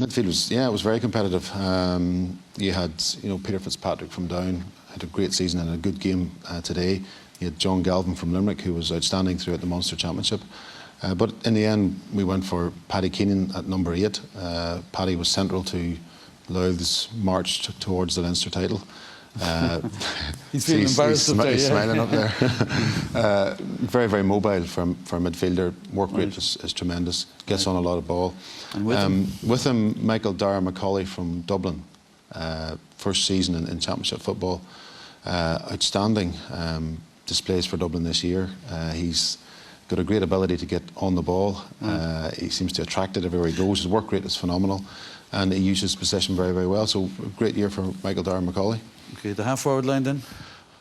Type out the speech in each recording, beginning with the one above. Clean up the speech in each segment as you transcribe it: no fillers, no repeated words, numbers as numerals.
midfield was very competitive. You had Peter Fitzpatrick from Down had a great season and a good game today. You had John Galvin from Limerick, who was outstanding throughout the Munster Championship. But in the end, we went for Paddy Keenan at number 8. Paddy was central to Louth's march towards the Leinster title. He's feeling embarrassed up there. He's smiling up there. Very, very mobile for a midfielder. Work rate is tremendous. Gets on a lot of ball. And with him, Mícheál Ó Muircheartaigh from Dublin. First season in Championship football. Outstanding displays for Dublin this year. He's got a great ability to get on the ball. He seems to attract it everywhere he goes. His work rate is phenomenal, and he uses possession very, very well. So a great year for Mícheál Ó Muircheartaigh. Okay, the half-forward line then?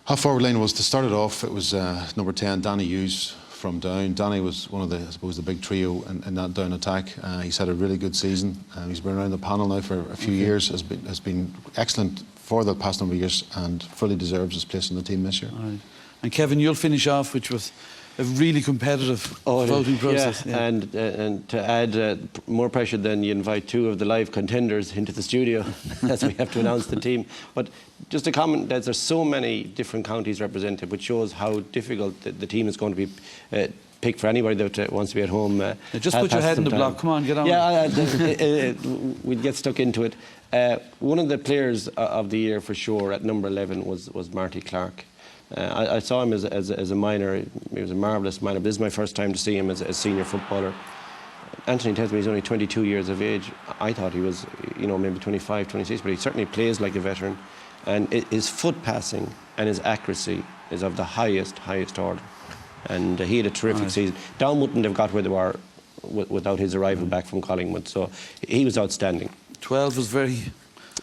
Half-forward line was, to start it off, it was number 10, Danny Hughes from Down. Danny was one of the, I suppose, the big trio in that Down attack. He's had a really good season. He's been around the panel now for a few years, has been excellent for the past number of years, and fully deserves his place in the team this year. All right. And Kevin, you'll finish off, which was a really competitive voting process. Yeah. And to add more pressure, then you invite 2 of the live contenders into the studio as we have to announce the team. But just to comment that there's so many different counties represented, which shows how difficult the team is going to be picked for anybody that wants to be at home. Just put your head in the block. Come on, get on. Yeah, we'd get stuck into it. One of the players of the year for sure at number 11 was Marty Clark. I saw him as a minor. He was a marvellous minor. But this is my first time to see him as a senior footballer. Anthony tells me he's only 22 years of age. I thought he was, maybe 25, 26, but he certainly plays like a veteran. And his foot passing and his accuracy is of the highest order. And he had a terrific season. Down wouldn't have got where they were without his arrival back from Collingwood. So he was outstanding. 12 was very...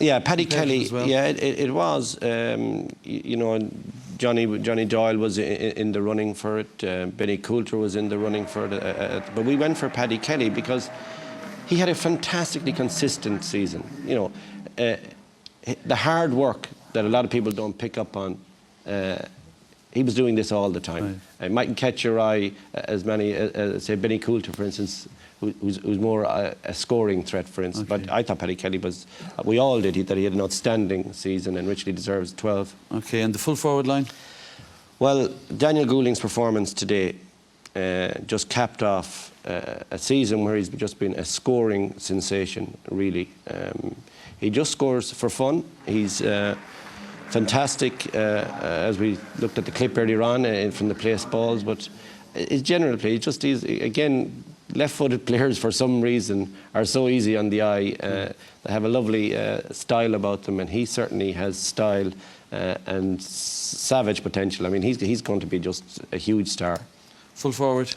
Yeah, Paddy Kelly. Well. Yeah, it was. Johnny Doyle was in the running for it. Benny Coulter was in the running for it. But we went for Paddy Kelly because he had a fantastically consistent season. The hard work that a lot of people don't pick up on. He was doing this all the time. Right. It mightn't catch your eye as many as, say, Benny Coulter, for instance, who's more a scoring threat, for instance. Okay. But I thought Paddy Kelly was, we all did, that he had an outstanding season and richly deserves 12. Okay, and the full forward line? Well, Daniel Gouling's performance today just capped off a season where he's just been a scoring sensation, really. He just scores for fun. He's fantastic, as we looked at the clip earlier on from the place balls, but his general play, he's again, left-footed players for some reason are so easy on the eye. They have a lovely style about them, and he certainly has style and savage potential. I mean, he's going to be just a huge star. Full forward?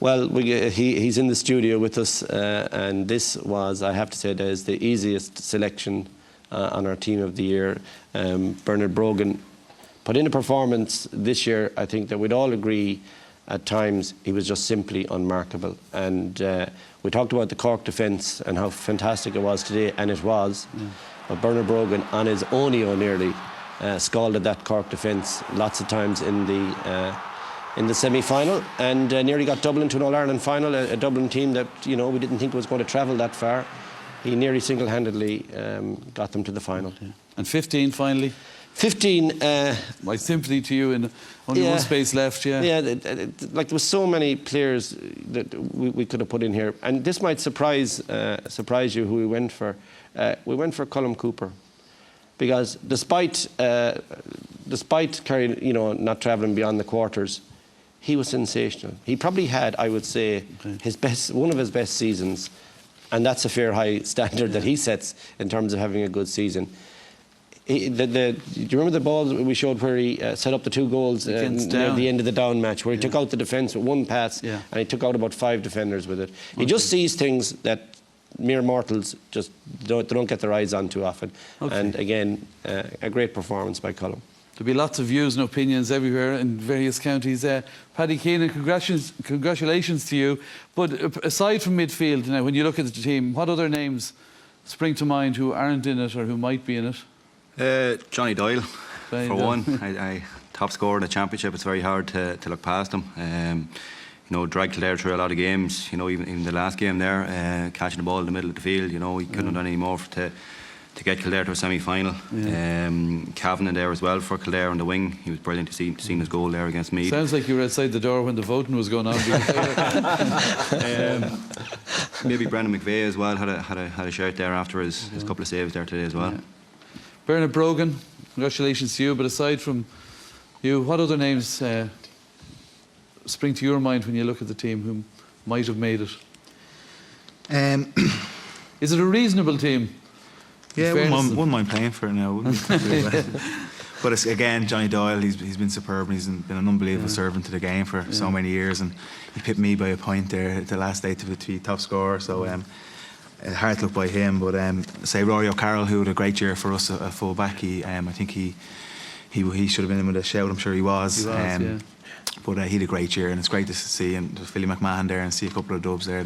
Well, he's in the studio with us, and this was, I have to say, that is the easiest selection on our team of the year. Bernard Brogan put in a performance this year, I think, that we'd all agree at times he was just simply unmarkable. And we talked about the Cork defence and how fantastic it was today, and it was. But Bernard Brogan, on his own nearly, scalded that Cork defence lots of times in the semi-final, and nearly got Dublin to an All-Ireland final, a Dublin team that we didn't think was going to travel that far. He nearly single-handedly got them to the final. And 15 finally? 15. My sympathy to you, in only one space left. Yeah, like there was so many players that we could have put in here, and this might surprise you who we went for. We went for Colm Cooper, because despite Kerry, not travelling beyond the quarters, he was sensational. He probably had, I would say, one of his best seasons, and that's a fair high standard that he sets in terms of having a good season. Do you remember the ball we showed where he set up the 2 goals near the end of the Down match, where he took out the defence with 1 pass, and he took out about 5 defenders with it. He just sees things that mere mortals just don't get their eyes on too often. And again, a great performance by Colm. There'll be lots of views and opinions everywhere in various counties. Paddy Keenan, congratulations to you. But aside from midfield, now, when you look at the team, what other names spring to mind who aren't in it or who might be in it? Johnny Doyle, for one. I top scorer in the championship. It's very hard to look past him. dragged Kildare through a lot of games. Even in the last game there, catching the ball in the middle of the field. He couldn't have done any more to get Kildare to a semi-final. Cavan in there as well for Kildare on the wing. He was brilliant to see his goal there against Meath. Sounds like you were outside the door when the voting was going on. Maybe Brendan McVeigh as well had a shout there after his couple of saves there today as well. Bernard Brogan, congratulations to you. But aside from you, what other names spring to your mind when you look at the team who might have made it? Is it a reasonable team? Yeah, wouldn't mind playing for it now. But it's, again, Johnny Doyle, he's been superb, and he's been an unbelievable servant to the game for so many years, and he pipped me by a point there at the last day to be top scorer, so hard to look by him. But say Rory O'Carroll, who had a great year for us at full back, I think he should have been in with a shout. I'm sure he was. But he had a great year, and it's great to see and Philly McMahon there and see a couple of dubs there.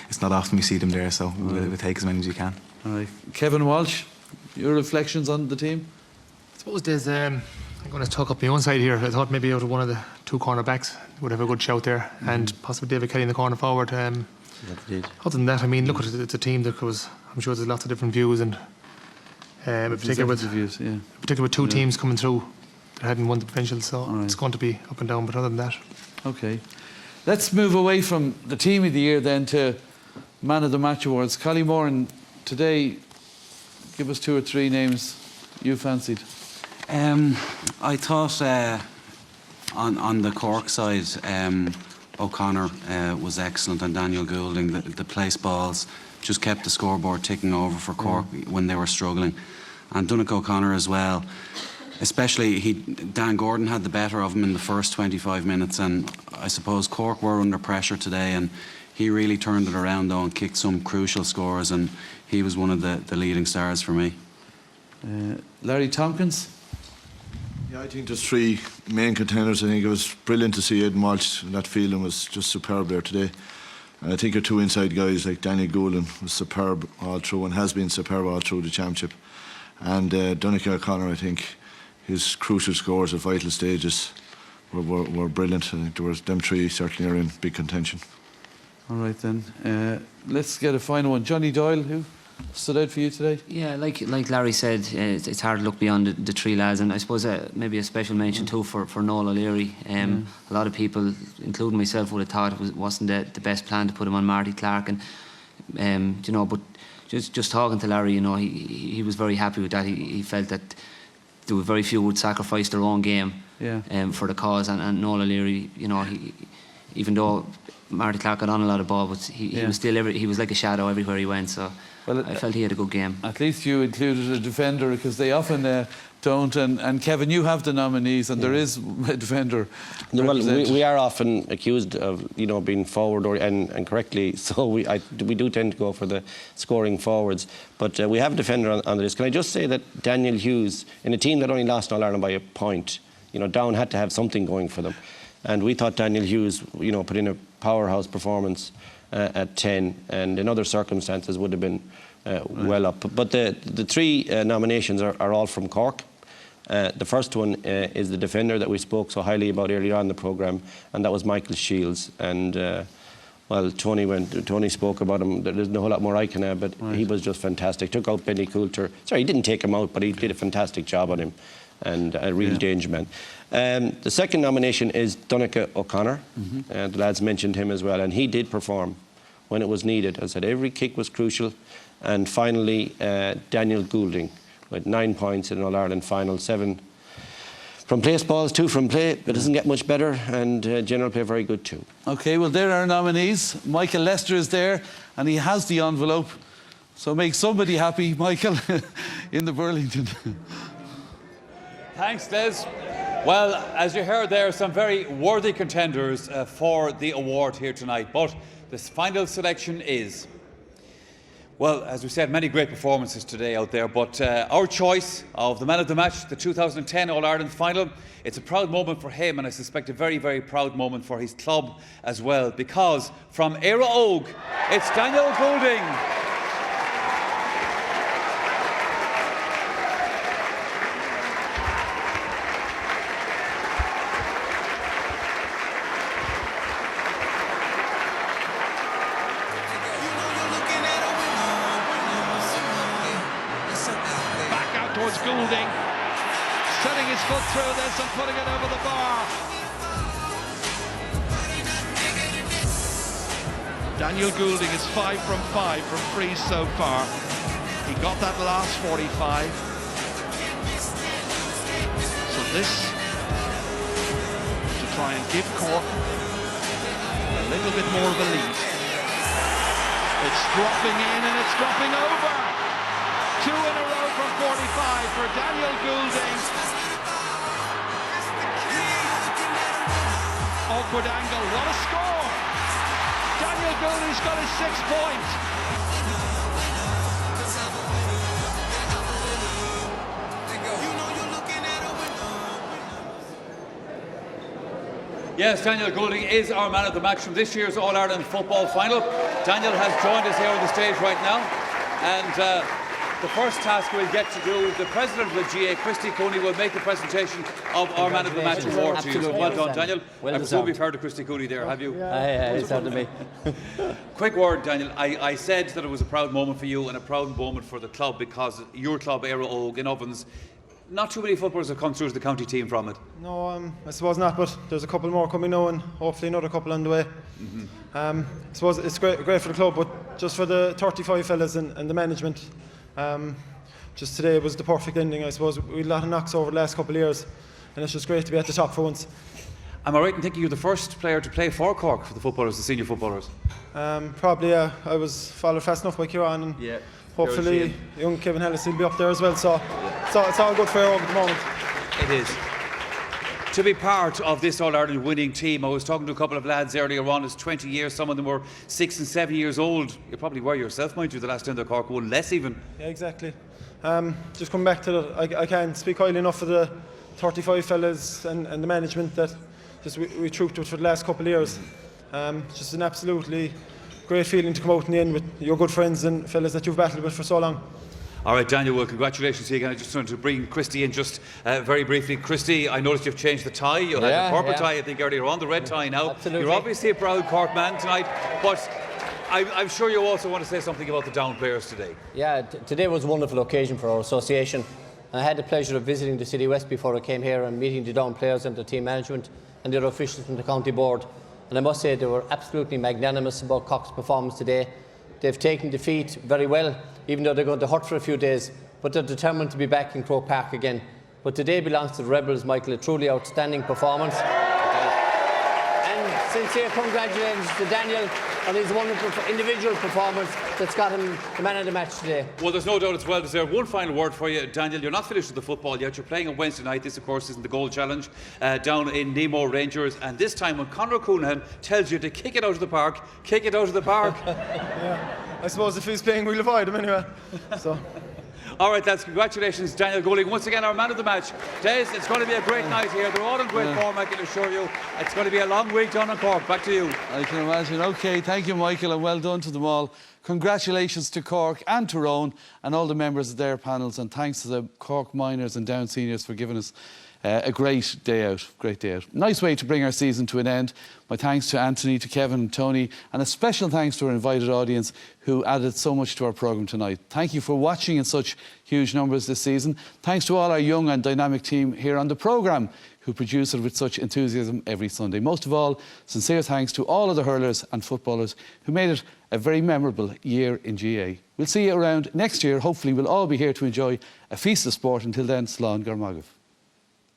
It's not often we see them there, so we'll take as many as we can. All right. Kevin Walsh, your reflections on the team? I suppose there's, I'm going to talk up my own side here. I thought maybe out of one of the two cornerbacks would have a good shout there, and possibly David Kelly in the corner forward. Other than that, I mean, look at it, it's a team that was, I'm sure there's lots of different views, and in particular with two teams coming through that hadn't won the provincial, so it's going to be up and down. But other than that, okay, let's move away from the team of the year then to man of the match awards. Collie Moran, today, give us 2 or 3 names you fancied. I thought on the Cork side, O'Connor was excellent, and Daniel Goulding, the place balls just kept the scoreboard ticking over for Cork when they were struggling. And Donnacha O'Connor as well, especially Dan Gordon had the better of him in the first 25 minutes, and I suppose Cork were under pressure today, and he really turned it around though and kicked some crucial scores, and he was one of the leading stars for me. Larry Tompkins? Yeah, I think there's 3 main contenders. I think it was brilliant to see Aidan Walsh in that field, and was just superb there today. And I think your 2 inside guys like Daniel Goulding was superb all through, and has been superb all through the championship. And Donnacha O'Connor, I think his crucial scores at vital stages were brilliant. I think there was them 3 certainly are in big contention. All right then, let's get a final one. Johnny Doyle, who stood out for you today? Yeah, like Larry said, it's hard to look beyond the 3 lads, and I suppose maybe a special mention too for Noel O'Leary. A lot of people, including myself, would have thought it wasn't the best plan to put him on Marty Clark, and but just talking to Larry, he was very happy with that. He felt that there were very few would sacrifice their own game for the cause, and Noel O'Leary, even though Marty Clark got on a lot of ball, but he was still he was like a shadow everywhere he went. So I felt he had a good game. At least you included a defender, because they often don't. And Kevin, you have the nominees, and there is a defender. Well, we are often accused of being forward and correctly. So we do tend to go for the scoring forwards. But we have a defender on the list. Can I just say that Daniel Hughes, in a team that only lost All Ireland by a point, Down had to have something going for them. And we thought Daniel Hughes, put in a powerhouse performance at 10, and in other circumstances would have been well up. But the 3 nominations are all from Cork. The first one is the defender that we spoke so highly about earlier on in the programme, and that was Michael Shields. And Tony spoke about him, there's no whole lot more I can add, but he was just fantastic. Took out Benny Coulter. Sorry, he didn't take him out, but he did a fantastic job on him, and a real danger man. The second nomination is Donnacha O'Connor. The lads mentioned him as well, and he did perform when it was needed. As I said, every kick was crucial. And finally, Daniel Goulding with 9 points in an All-Ireland final, 7 from place balls, 2 from play. It doesn't get much better, and general play very good too. Okay, well, there are our nominees. Michael Lester is there, and he has the envelope. So make somebody happy, Michael, in the Burlington. Thanks, Des. Well, as you heard, there are some very worthy contenders for the award here tonight, but this final selection is, well, as we said, many great performances today out there, but our choice of the man of the match, the 2010 All-Ireland final, it's a proud moment for him, and I suspect a very, very proud moment for his club as well, because from Éire Óg, it's Daniel Goulding. Here's Goulding, setting his foot through this and putting it over the bar. Daniel Goulding is 5 from 5 from frees so far. He got that last 45. So this to try and give Cork a little bit more of a lead. It's dropping in and it's dropping over. 2 in a row from 45 for Daniel Goulding. Awkward angle, what a score! Daniel Goulding's got his 6th point. Yes, Daniel Goulding is our man of the match from this year's All-Ireland football final. Daniel has joined us here on the stage right now, and the first task we'll get to do, the president of the GA, Christy Cooney, will make the presentation of our man of the match award to you. So well done, Daniel. I presume you've heard of Christy Cooney there, have you? It's hard to me. Quick word, Daniel. I said that it was a proud moment for you and a proud moment for the club, because your club, Éire Óg in Ovens, not too many footballers have come through to the county team from it. No, I suppose not, but there's a couple more coming now and hopefully another couple on the way. I suppose it's great for the club, but just for the 35 fellas and the management, just today was the perfect ending. I suppose we had a lot of knocks over the last couple of years, and it's just great to be at the top for once. Am I right in thinking you're the first player to play for Cork, for the footballers, the senior footballers? Probably, yeah. I was followed fast enough by Kieran, and hopefully young Kevin Ellis will be up there as well, so it's all good for Éire Óg at the moment. It is. To be part of this All-Ireland winning team, I was talking to a couple of lads earlier on, it's 20 years, some of them were 6 and 7 years old. You probably were yourself, mind you, the last time the Cork won, less even. Yeah, exactly. Just coming back to that, I can't speak highly enough of the 35 fellas and the management that just we trooped with for the last couple of years. Just an absolutely great feeling to come out in the end with your good friends and fellas that you've battled with for so long. All right, Daniel, well, congratulations to you again. I just wanted to bring Christy in just very briefly. Christy, I noticed you've changed the tie. You had the purple tie, I think, earlier on, the red tie now. Absolutely. You're obviously a proud Cork man tonight, but I'm sure you also want to say something about the Down players today. Yeah, today was a wonderful occasion for our association. I had the pleasure of visiting the City West before I came here and meeting the Down players and the team management and the other officials from the county board. And I must say they were absolutely magnanimous about Cork's performance today. They've taken defeat very well, even though they're going to hurt for a few days, but they're determined to be back in Croke Park again. But today belongs to the Rebels, Michael, a truly outstanding performance. And sincere congratulations to Daniel on his wonderful individual performance that's got him the man of the match today. Well, there's no doubt it's well deserved. One final word for you, Daniel. You're not finished with the football yet. You're playing on Wednesday night. This, of course, isn't the Gold Challenge down in Nemo Rangers. And this time, when Conor Coonahan tells you to kick it out of the park, kick it out of the park. Yeah, I suppose if he's playing, we'll avoid him anyway. So. All right, lads, congratulations, Daniel Goulding. Once again, our man of the match. Des, it's going to be a great night here. They're all in great form, I can assure you. It's going to be a long week down in Cork. Back to you. I can imagine. OK, thank you, Michael, and well done to them all. Congratulations to Cork and Tyrone and all the members of their panels, and thanks to the Cork minors and Down seniors for giving us a great day out. Great day out. Nice way to bring our season to an end. My thanks to Anthony, to Kevin and Tony, and a special thanks to our invited audience who added so much to our programme tonight. Thank you for watching in such huge numbers this season. Thanks to all our young and dynamic team here on the programme who produce it with such enthusiasm every Sunday. Most of all, sincere thanks to all of the hurlers and footballers who made it a very memorable year in GA. We'll see you around next year. Hopefully we'll all be here to enjoy a feast of sport. Until then, Slán Gormagov.